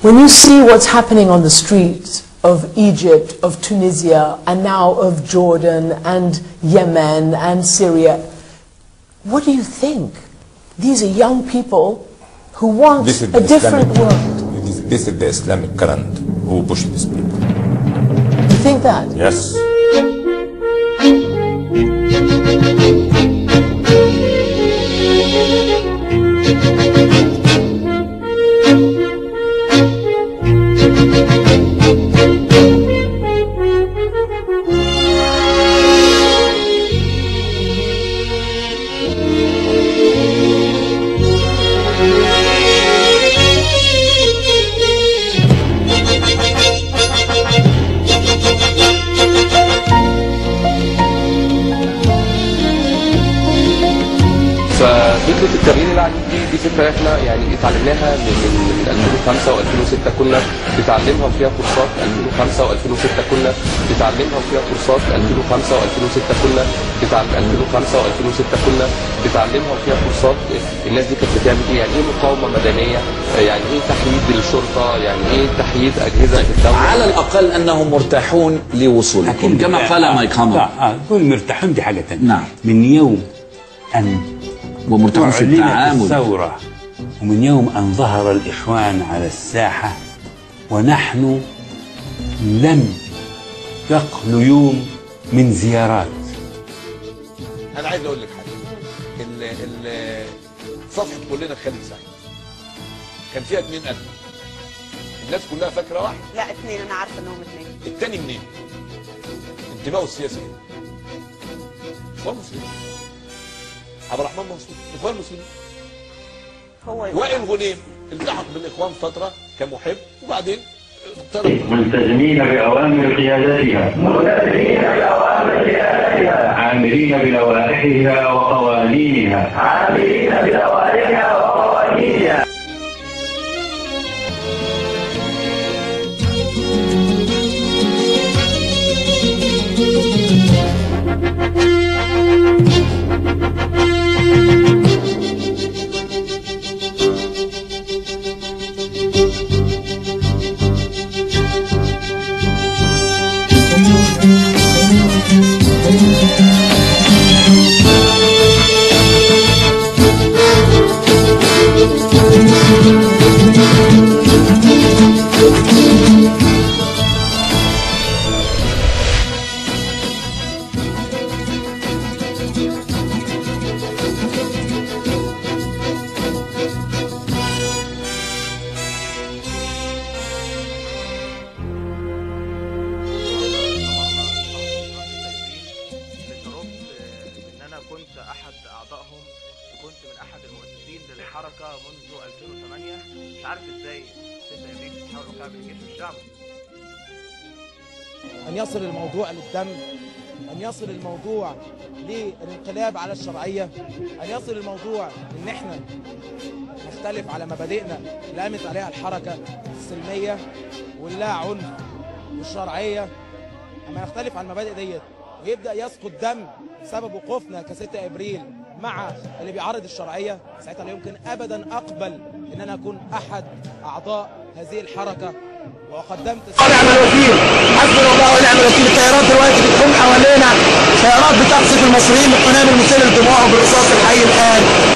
When you see what's happening on the streets of Egypt, of Tunisia, and now of Jordan and Yemen and Syria, what do you think? These are young people who want a different world. This is the Islamic current who push these people. You think that? Yes. فكرة التغيير العديد دي فكرة احنا يعني اتعلمناها من 2005 و2006 كنا بنتعلمها وفيها كورسات. 2005 و2006 كنا بنتعلمها وفيها كورسات. 2005 و2006 كنا 2005 و2006 كنا بنتعلمها وفيها كورسات. الناس دي كانت بتعمل ايه؟ يعني ايه مقاومة مدنية؟ يعني ايه تحييد للشرطة؟ يعني ايه تحييد أجهزة الدولة؟ على الأقل أنهم مرتاحون لوصولكم كما قال مايك هامر. دول مرتاحون دي حاجة ثانية. نعم. من يوم أن ومرتاحون في التعامل الثورة ومن يوم أن ظهر الإخوان على الساحة ونحن لم يخلو يوم من زيارات. أنا عايز أقول لك حاجة. صفحة كلنا خالد سعيد كان فيها 2 قلب. الناس كلها فاكرة واحد. لا 2 أنا عارفة إنهم 2. التاني منين؟ انتمائه السياسي. إخوان مسلمين. عبد الرحمن منصور إخوان مسلمين. وائل غنيم التحق بالإخوان فترة كمحب وبعدين ملتزمين بأوامر قيادتها عاملين بلوائحها وقوانينها كنت أحد أعضائهم وكنت من أحد المؤسسين للحركة منذ 2008. مش عارف إزاي 6 أبريل بتحاول وقع بين الجيش والشعب. أن يصل الموضوع للدم، أن يصل الموضوع للانقلاب على الشرعية، أن يصل الموضوع إن إحنا نختلف على مبادئنا اللي قامت عليها الحركة السلمية واللا عنف والشرعية. أما نختلف على المبادئ ديت ويبدأ يسقط دم بسبب وقوفنا ك6 أبريل مع اللي بيعارض الشرعية، ساعتها لا يمكن أبدا أقبل إن أنا أكون أحد أعضاء هذه الحركة. وقدمت نعم الوكيل، حسبنا الله ونعم الوكيل. الطيارات دلوقتي بتكون حوالينا، طيارات بتقصف المصريين بالقنابل المسيلة للدموع وبالرصاص الحي الآن.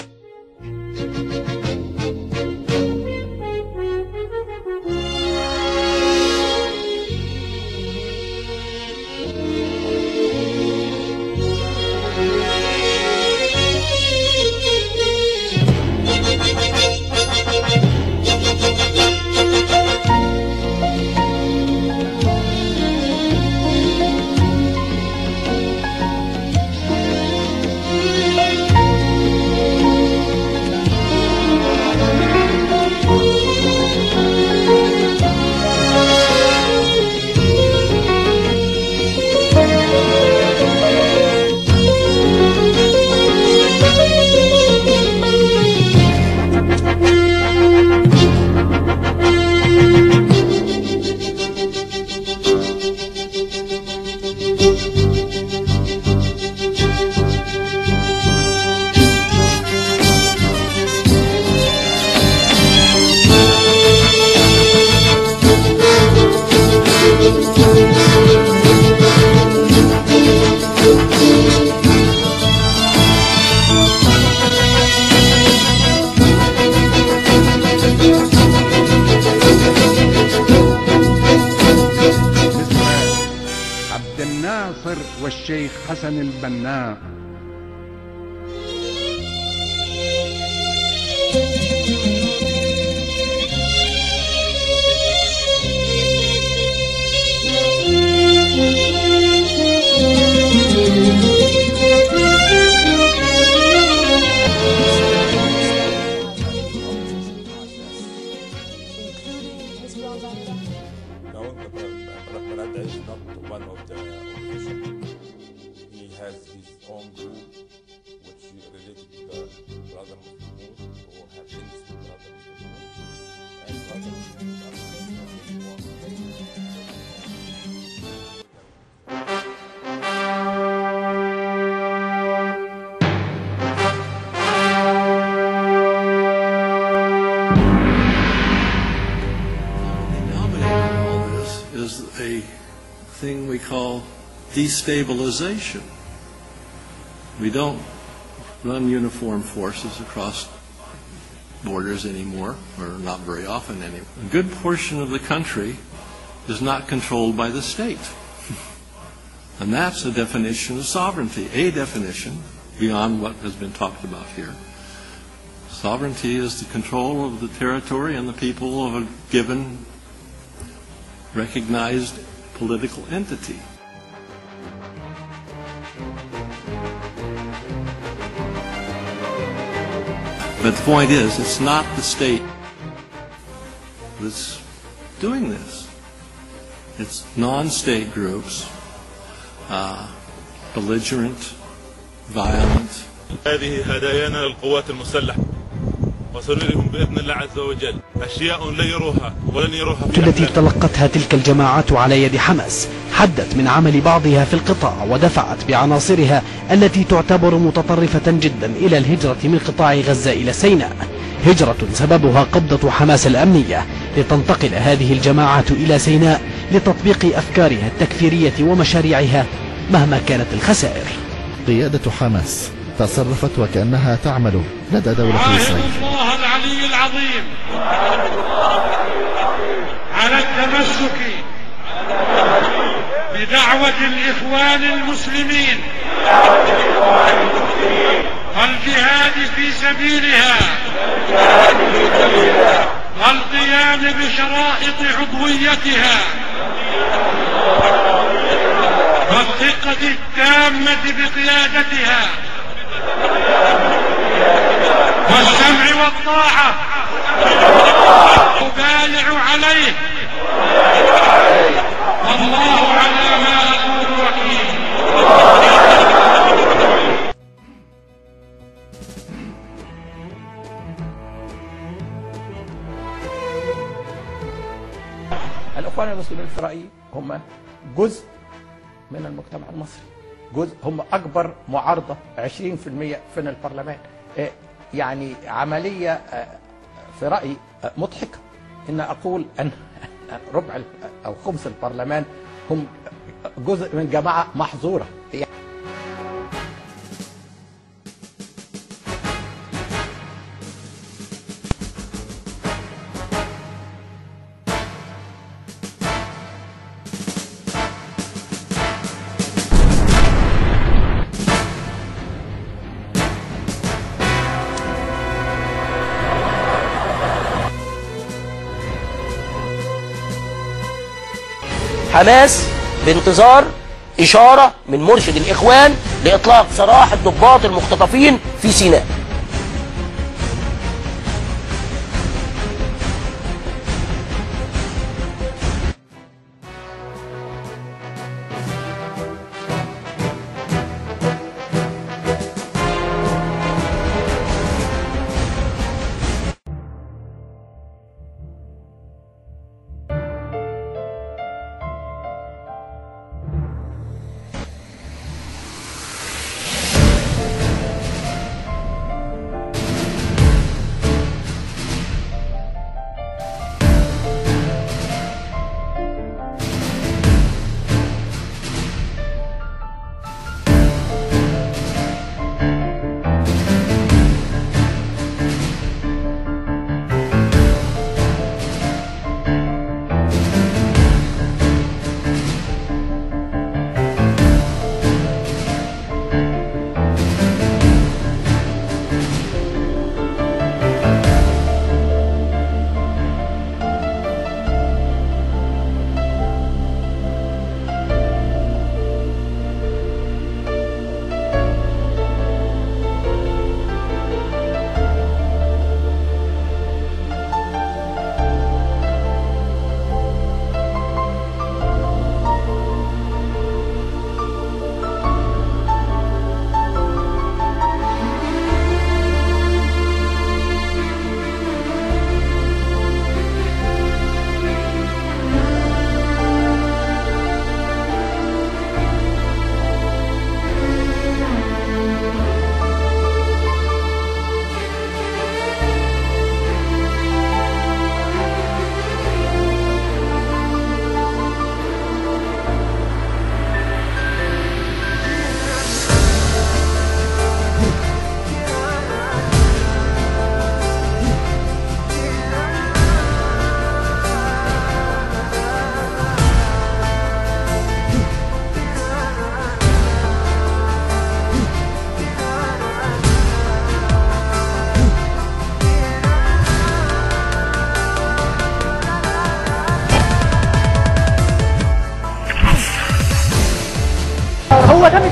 والشيخ حسن البناء. Thing we call destabilization. We don't run uniform forces across borders anymore, or not very often anymore. A good portion of the country is not controlled by the state. And that's a definition of sovereignty, a definition beyond what has been talked about here. Sovereignty is the control of the territory and the people of a given recognized political entity. But the point is, it's not the state that's doing this. It's non-state groups, belligerent, violent. هذه هدايانا للقوات المسلحة وسنريهم بإذن الله عز وجل أشياء لا يروها ولن يروها التي تلقتها تلك الجماعات على يد حماس حدت من عمل بعضها في القطاع ودفعت بعناصرها التي تعتبر متطرفة جدا إلى الهجرة من قطاع غزة إلى سيناء، هجرة سببها قبضة حماس الأمنية لتنتقل هذه الجماعات إلى سيناء لتطبيق أفكارها التكفيرية ومشاريعها مهما كانت الخسائر. قيادة حماس تصرفت وكأنها تعمل لدى دولة إسرائيل. الله العلي العظيم على التمسك بدعوة الإخوان المسلمين والجهاد في سبيلها والقيام بشرائط عضويتها والثقة التامة بقيادتها والسمع والطاعة أبايع عليه والله على ما أقول وكيل. الإخوان المسلمين في رأيي هم جزء من المجتمع المصري، جزء، هم أكبر معارضة 20% في البرلمان. يعني عملية في رأيي مضحكة إن أقول أن ربع أو خمس البرلمان هم جزء من جماعة محظورة. حماس بانتظار إشارة من مرشد الإخوان لإطلاق سراح الضباط المختطفين في سيناء.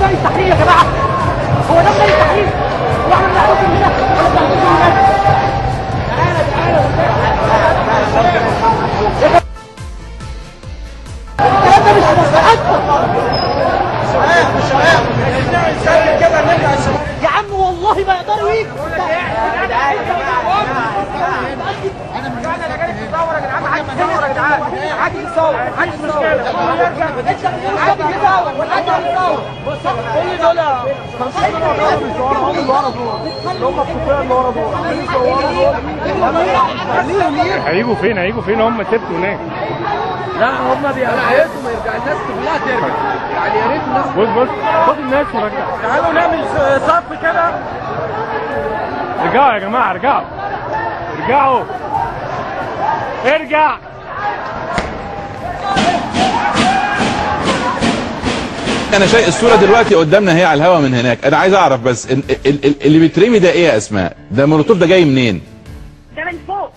ميدان التحرير يا جماعه، هو ده ميدان التحرير، واحنا بنعرف من هنا ولا بنعرف من هنا. الكلام ده مش مصلحتنا يا عم، والله ما يقدروا يجوا. هيجوا فين؟ هيجوا فين؟ هم ست هناك. لا هم بيعيطوا ما يرجع الناس كلها ترجع، يعني يا ريت الناس بص خد الناس ورجع. تعالوا نعمل صف كده. ارجعوا يا جماعه، ارجعوا ارجع. انا شايف الصوره دلوقتي قدامنا هي على الهوا من هناك. انا عايز اعرف بس اللي بيترمي ده ايه يا اسماء؟ ده مولوتوف ده جاي منين؟ ده من فوق،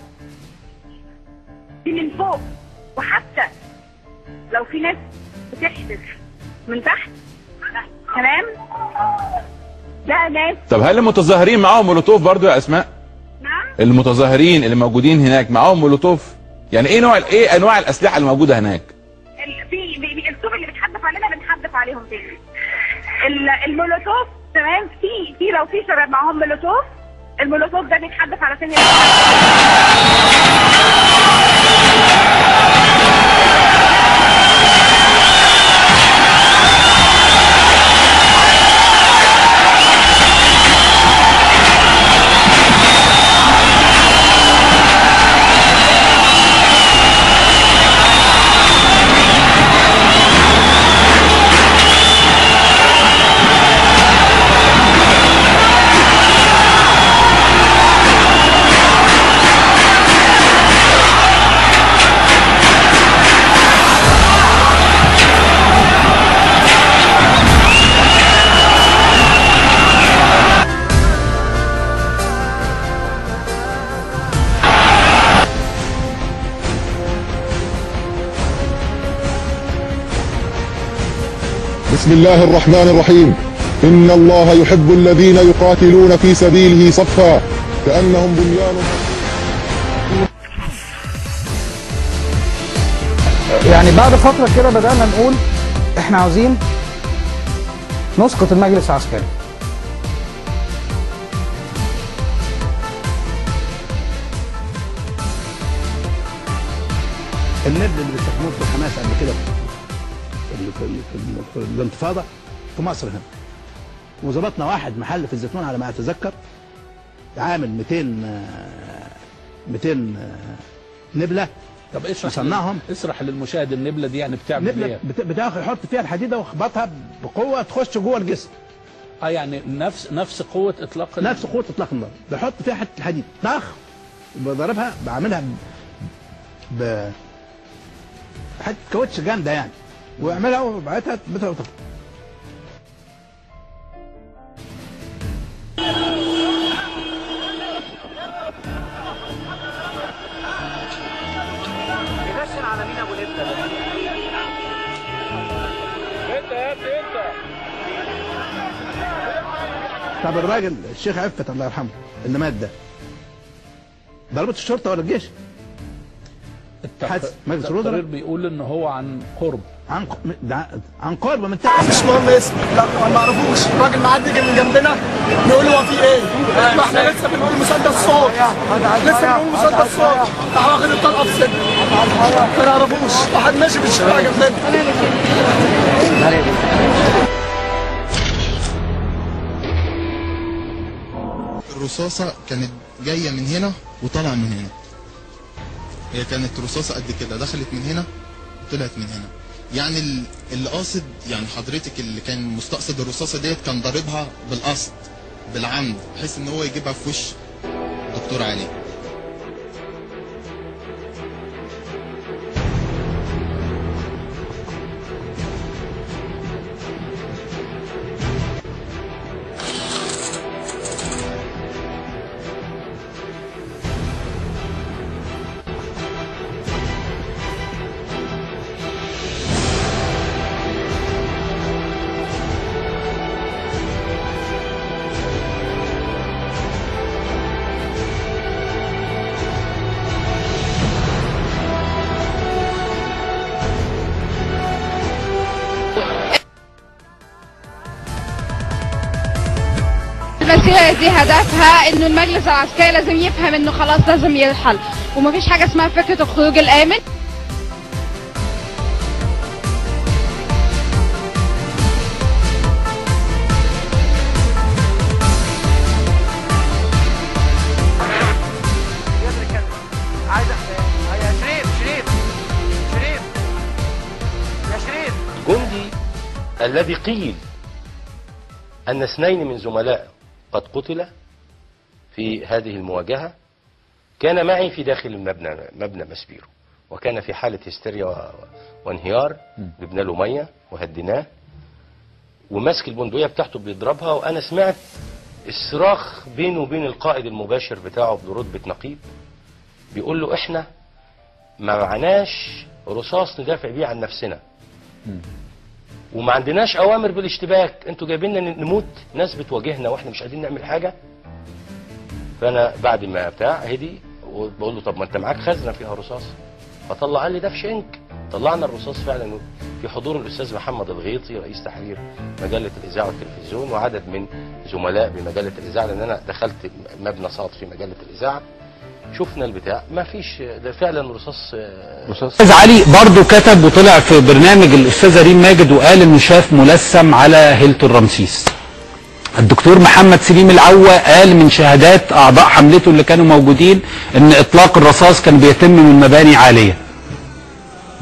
دي من فوق. وحتى لو في ناس بتحدث من تحت تمام، لا ناس. طب هل المتظاهرين معاهم مولوتوف برضو يا اسماء؟ نعم. المتظاهرين اللي موجودين هناك معاهم مولوتوف؟ يعني ايه انواع الاسلحه اللي موجوده هناك؟ في الطوب اللي بتحدف علينا بنحدف عليهم تاني. المولوتوف تمام، في لو في شباب معاهم مولوتوف، المولوتوف ده بيتحدف على سن بسم الله الرحمن الرحيم. إن الله يحب الذين يقاتلون في سبيله صفا كأنهم بنيان. يعني بعد فترة كده بدأنا نقول احنا عاوزين نسقط المجلس العسكري. النبل اللي بيستخدموه في الحماس قبل كده في الانتفاضه في مصر هنا، وظبطنا واحد محل في الزيتون على ما اتذكر عامل 200 نبله. طب اشرح للمشاهد النبله دي يعني بتعمل ايه؟ بتاخد يحط فيها الحديده ويخبطها بقوه تخش جوه الجسم. يعني نفس قوه اطلاق نفس قوه اطلاق النار. بحط فيها حته الحديد طخ وبضربها، بعملها حته كاوتش جامده يعني، واعملها وبعتها بتوطى. بينشن على مين ابو لبنى ده؟ انت يا ابني انت. طب الراجل الشيخ عفت الله يرحمه اللي مات ده ضربت الشرطه ولا الجيش؟ التقرير بيقول ان هو عن قرب، عن قرب من مش مهم اسمه، لا ما نعرفوش. الراجل معدي من جنبنا بيقول هو في ايه؟ ما احنا لسه بنقول مسدس صوت، لسه بنقول مسدس صوت، راح واخد الطلقه في صدره. ما نعرفوش، واحد ماشي في الشارع جنبنا. الرصاصه كانت جايه من هنا وطالعه من هنا. هي كانت رصاصه قد كده، دخلت من هنا طلعت من هنا. يعني اللي قاصد، يعني حضرتك اللي كان مستقصد الرصاصه ديت كان ضاربها بالقصد بالعمد بحيث ان هو يجيبها في وش دكتور علي. دي هدفها انه المجلس العسكري لازم يفهم انه خلاص لازم يرحل، ومفيش حاجه اسمها فكره الخروج الامن. جندي الذي قيل أن 2 من زملائه قد قتل في هذه المواجهة كان معي في داخل مبنى مسبيرو، وكان في حالة هستيريا وانهيار. جبنا له مية وهديناه وماسك البندقية بتاعته بيضربها، وأنا سمعت الصراخ بينه وبين القائد المباشر بتاعه برتبة نقيب بيقول له احنا ما معناش رصاص ندافع بيه عن نفسنا، وما عندناش اوامر بالاشتباك، انتوا جايبيننا نموت، ناس بتواجهنا واحنا مش قادرين نعمل حاجه. فانا بعد ما هدي وبقول له طب ما انت معاك خزنه فيها رصاص، فطلع لي ده في شنك. طلعنا الرصاص فعلا في حضور الاستاذ محمد الغيطي رئيس تحرير مجله الاذاعه والتلفزيون وعدد من زملاء بمجله الاذاعه، لان انا دخلت مبنى صوت في مجله الاذاعه. شفنا البتاع ما فيش، ده فعلا رصاص. الاستاذ علي برضه كتب وطلع في برنامج الاستاذ ريم ماجد وقال انه شاف ملثم على هيلتون رمسيس. الدكتور محمد سليم العوا قال من شهادات اعضاء حملته اللي كانوا موجودين ان اطلاق الرصاص كان بيتم من مباني عاليه.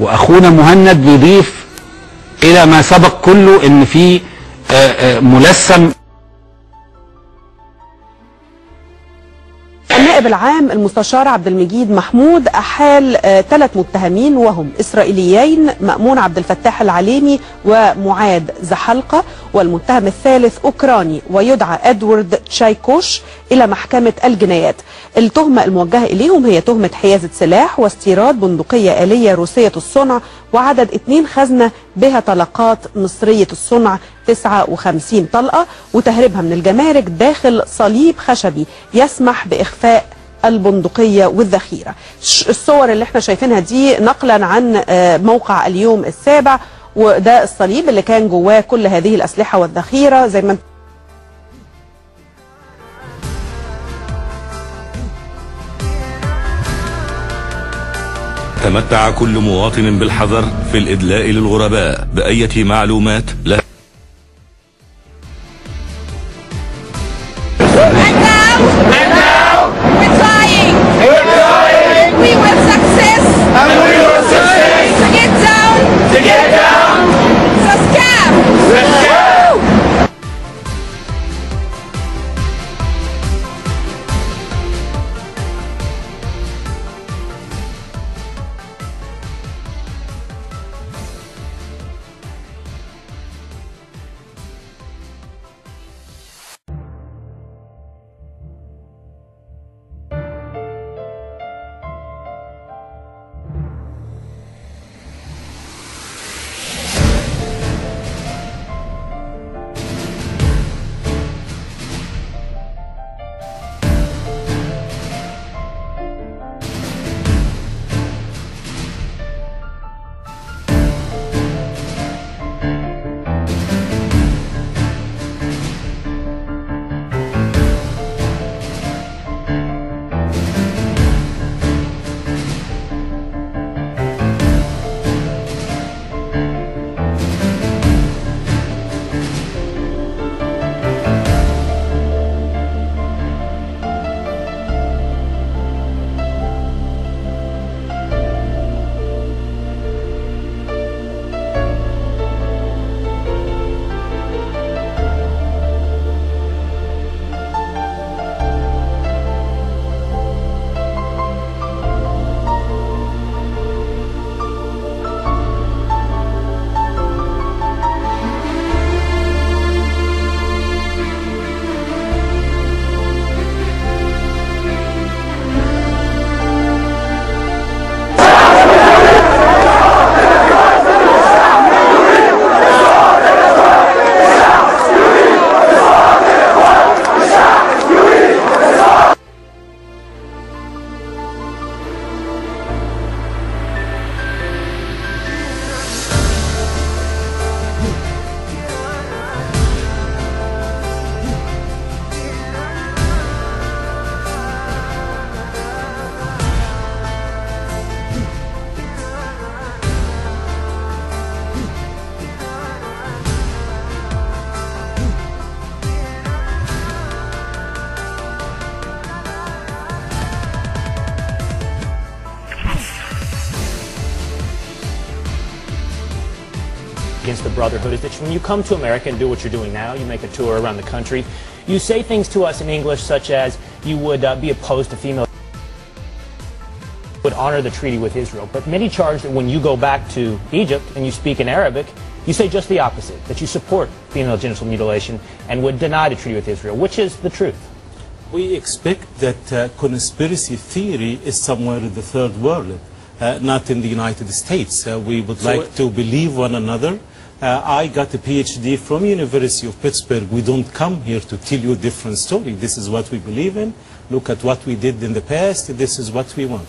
واخونا مهند بيضيف الى ما سبق كله ان في ملثم. النائب العام المستشار عبد المجيد محمود أحال 3 متهمين وهم إسرائيليين مأمون عبد الفتاح العليمي ومعاد زحلقة، والمتهم الثالث أوكراني ويدعى إدوارد تشايكوش إلى محكمة الجنايات. التهمة الموجهة إليهم هي تهمة حيازة سلاح واستيراد بندقية آلية روسية الصنع وعدد 2 خزنة بها طلقات مصرية الصنع 59 طلقة، وتهريبها من الجمارك داخل صليب خشبي يسمح بإخفاء البندقية والذخيرة. الصور اللي احنا شايفينها دي نقلا عن موقع اليوم السابع، وده الصليب اللي كان جواه كل هذه الأسلحة والذخيرة زي ما تمتع كل مواطن بالحذر في الإدلاء للغرباء بأية معلومات لا against the Brotherhood is that when you come to America and do what you're doing now, you make a tour around the country, you say things to us in English such as you would be opposed to female, would honor the treaty with Israel. But many charge that when you go back to Egypt and you speak in Arabic, you say just the opposite, that you support female genital mutilation and would deny the treaty with Israel. Which is the truth? We expect that conspiracy theory is somewhere in the third world, not in the United States. We would like to believe one another. I got a PhD from University of Pittsburgh. We don't come here to tell you a different story. This is what we believe in. Look at what we did in the past. This is what we want.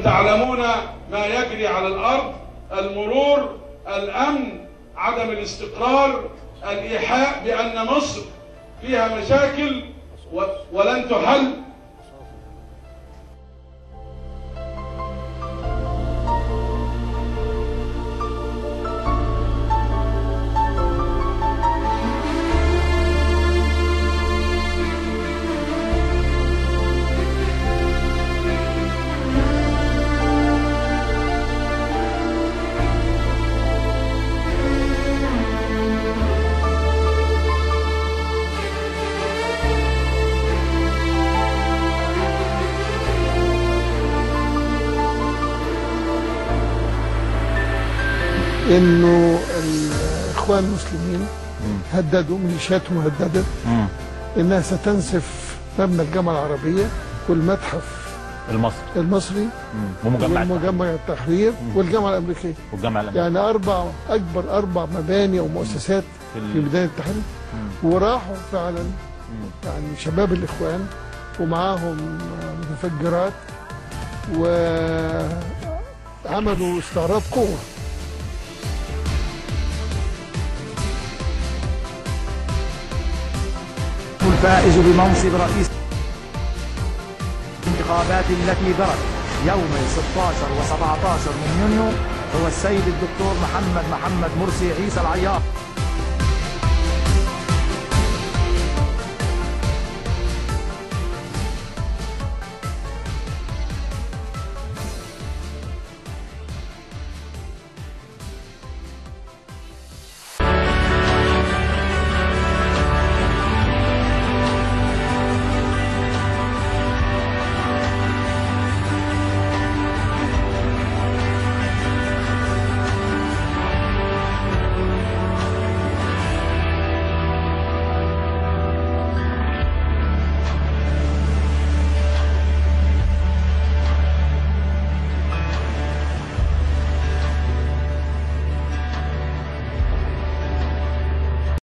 تعلمون ما يجري على الأرض، المرور، الأمن، عدم الاستقرار، الإيحاء بأن مصر فيها مشاكل ولن تحل. انه الاخوان المسلمين هددوا، ميليشياتهم هددت انها ستنسف مبنى الجامعه العربيه والمتحف المصري ومجمع التحرير والجامعه الامريكيه. يعني اكبر 4 مباني ومؤسسات في ميدان التحرير. وراحوا فعلا يعني شباب الاخوان ومعاهم متفجرات وعملوا استعراض قوه. الفائز بمنصب رئيس الانتخابات التي جرت يوم 16 و17 من يونيو هو السيد الدكتور محمد مرسي عيسى العيار.